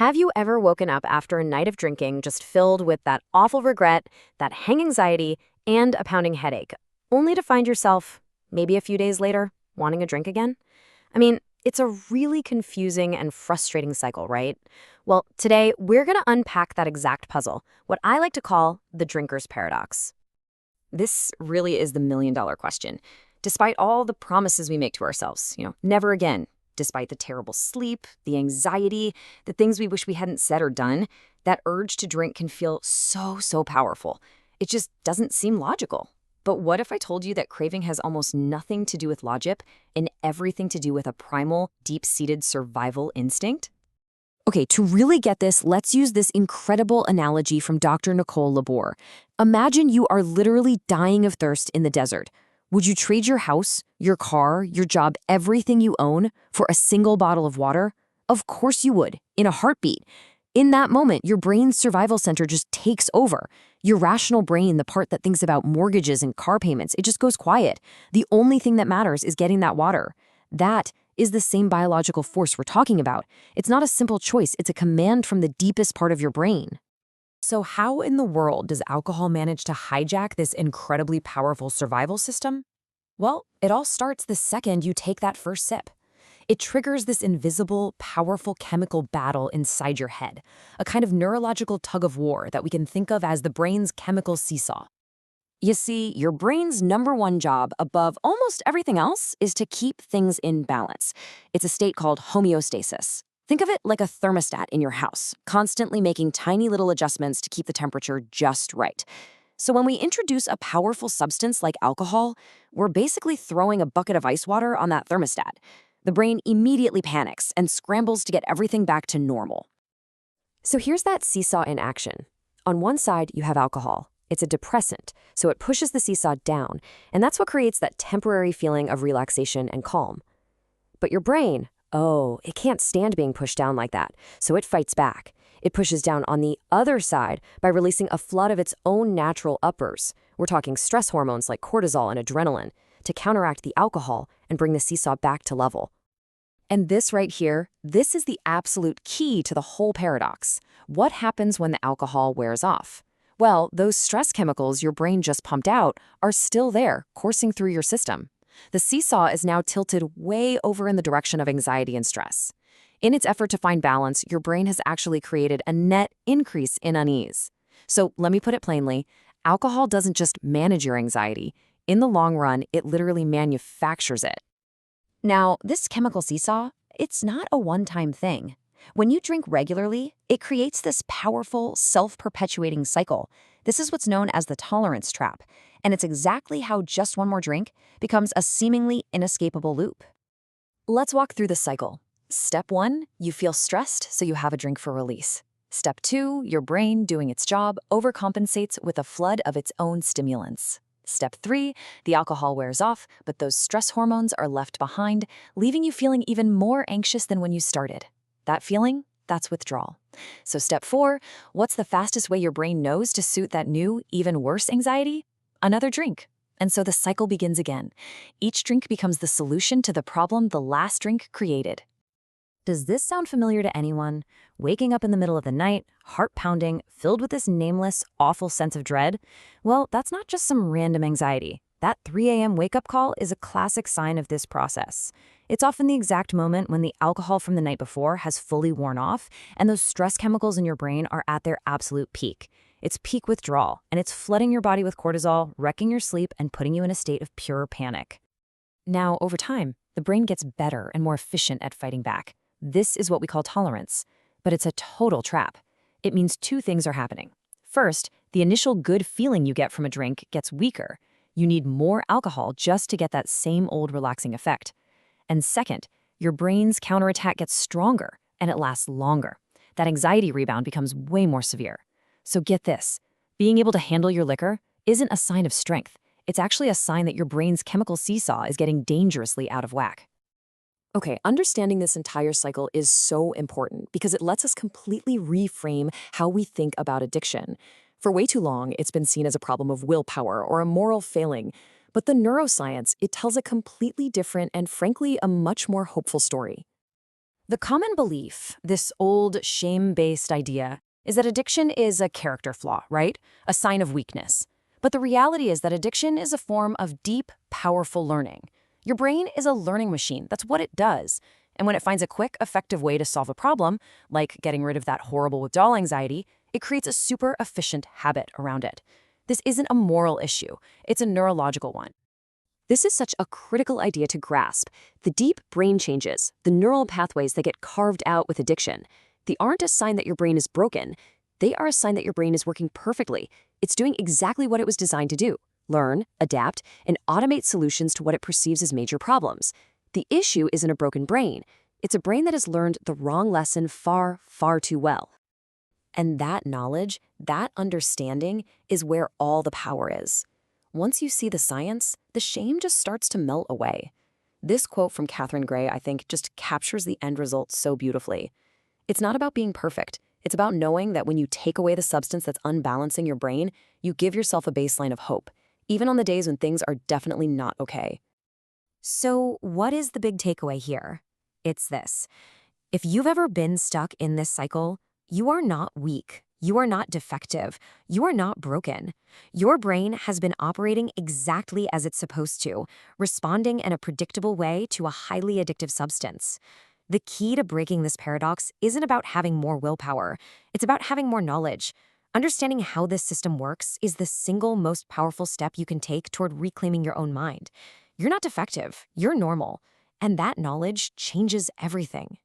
Have you ever woken up after a night of drinking just filled with that awful regret, that hang anxiety, and a pounding headache, only to find yourself, maybe a few days later, wanting a drink again? I mean, it's a really confusing and frustrating cycle, right? Well, today we're going to unpack that exact puzzle, what I like to call the drinker's paradox. This really is the million-dollar question. Despite all the promises we make to ourselves, never again, despite the terrible sleep, the anxiety, the things we wish we hadn't said or done, that urge to drink can feel so powerful. It just doesn't seem logical. But what if I told you that craving has almost nothing to do with logic and everything to do with a primal, deep-seated survival instinct? Okay, to really get this, let's use this incredible analogy from Dr. Nicole Labor. Imagine you are literally dying of thirst in the desert. Would you trade your house, your car, your job, everything you own for a single bottle of water? Of course you would, in a heartbeat. In that moment, your brain's survival center just takes over. Your rational brain, the part that thinks about mortgages and car payments, it just goes quiet. The only thing that matters is getting that water. That is the same biological force we're talking about. It's not a simple choice, it's a command from the deepest part of your brain. So how in the world does alcohol manage to hijack this incredibly powerful survival system? Well, it all starts the second you take that first sip. It triggers this invisible, powerful chemical battle inside your head, a kind of neurological tug of war that we can think of as the brain's chemical seesaw. You see, your brain's number one job above almost everything else is to keep things in balance. It's a state called homeostasis. Think of it like a thermostat in your house, constantly making tiny little adjustments to keep the temperature just right. So when we introduce a powerful substance like alcohol, we're basically throwing a bucket of ice water on that thermostat. The brain immediately panics and scrambles to get everything back to normal. So here's that seesaw in action. On one side, you have alcohol. It's a depressant, so it pushes the seesaw down, and that's what creates that temporary feeling of relaxation and calm. But your brain, it can't stand being pushed down like that, so it fights back. It pushes down on the other side by releasing a flood of its own natural uppers. We're talking stress hormones like cortisol and adrenaline to counteract the alcohol and bring the seesaw back to level. And this right here, this is the absolute key to the whole paradox. What happens when the alcohol wears off? Well, those stress chemicals your brain just pumped out are still there, coursing through your system. The seesaw is now tilted way over in the direction of anxiety and stress. In its effort to find balance, your brain has actually created a net increase in unease. So let me put it plainly, alcohol doesn't just manage your anxiety. In the long run, it literally manufactures it. Now, this chemical seesaw, it's not a one-time thing. When you drink regularly, it creates this powerful, self-perpetuating cycle. This is what's known as the tolerance trap, and it's exactly how just one more drink becomes a seemingly inescapable loop. Let's walk through the cycle. Step 1, you feel stressed, so you have a drink for release. Step 2, your brain, doing its job, overcompensates with a flood of its own stimulants. Step 3, the alcohol wears off, but those stress hormones are left behind, leaving you feeling even more anxious than when you started. That feeling, that's withdrawal. So step 4, what's the fastest way your brain knows to suit that new, even worse anxiety? Another drink. And so the cycle begins again. Each drink becomes the solution to the problem the last drink created. Does this sound familiar to anyone? Waking up in the middle of the night, heart pounding, filled with this nameless, awful sense of dread? Well, that's not just some random anxiety. That 3 a.m. wake-up call is a classic sign of this process. It's often the exact moment when the alcohol from the night before has fully worn off, and those stress chemicals in your brain are at their absolute peak. It's peak withdrawal, and it's flooding your body with cortisol, wrecking your sleep, and putting you in a state of pure panic. Now, over time, the brain gets better and more efficient at fighting back. This is what we call tolerance, but it's a total trap. It means two things are happening. First, the initial good feeling you get from a drink gets weaker. You need more alcohol just to get that same old relaxing effect. And second, your brain's counterattack gets stronger and it lasts longer. That anxiety rebound becomes way more severe. So get this, being able to handle your liquor isn't a sign of strength. It's actually a sign that your brain's chemical seesaw is getting dangerously out of whack. Okay, understanding this entire cycle is so important because it lets us completely reframe how we think about addiction. For way too long, it's been seen as a problem of willpower or a moral failing. But the neuroscience, it tells a completely different and frankly a much more hopeful story. The common belief, this old shame-based idea, is that addiction is a character flaw, right? A sign of weakness. But the reality is that addiction is a form of deep, powerful learning. Your brain is a learning machine. That's what it does. And when it finds a quick, effective way to solve a problem, like getting rid of that horrible withdrawal anxiety, it creates a super efficient habit around it. This isn't a moral issue. It's a neurological one. This is such a critical idea to grasp. The deep brain changes, the neural pathways that get carved out with addiction, they aren't a sign that your brain is broken. They are a sign that your brain is working perfectly. It's doing exactly what it was designed to do: learn, adapt, and automate solutions to what it perceives as major problems. The issue isn't a broken brain. It's a brain that has learned the wrong lesson far, far too well. And that knowledge, that understanding, is where all the power is. Once you see the science, the shame just starts to melt away. This quote from Catherine Gray, I think, just captures the end result so beautifully. It's not about being perfect. It's about knowing that when you take away the substance that's unbalancing your brain, you give yourself a baseline of hope, even on the days when things are definitely not okay. So, what is the big takeaway here? It's this. If you've ever been stuck in this cycle, you are not weak. You are not defective. You are not broken. Your brain has been operating exactly as it's supposed to, responding in a predictable way to a highly addictive substance. The key to breaking this paradox isn't about having more willpower. It's about having more knowledge. Understanding how this system works is the single most powerful step you can take toward reclaiming your own mind. You're not defective. You're normal. And that knowledge changes everything.